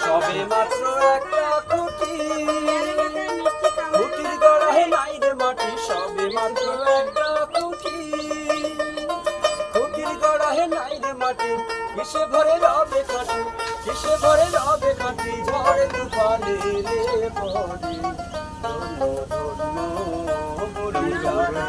সবে মাত্র একটা খুঁটি, খুঁটির গড়ায় নাই রে মাটি। সবে মাত্র একটা খুঁটি, খুঁটির গড়ায় নাই রে মাটি। কিসে ভরে রবে খাটি, কিসে ভরে রবে খাটি। ঝড়ে তুফানে রে পড়ে ধন্য ধন্য বলি যারে,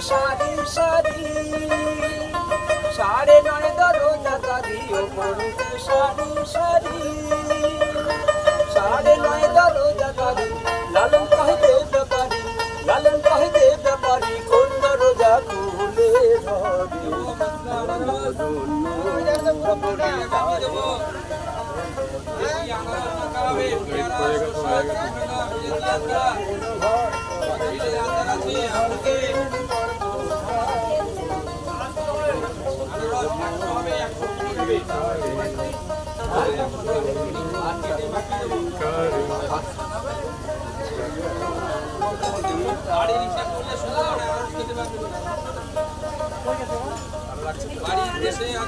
সারি সারি 9:30 দরজা তারি। ওপর নিচে সারি সারি 9:30 দরজা তারি। লালন কহিতে ব্যাপারি, লালন কহিতে ব্যাপারি। কোন দরজা খুলে ধরে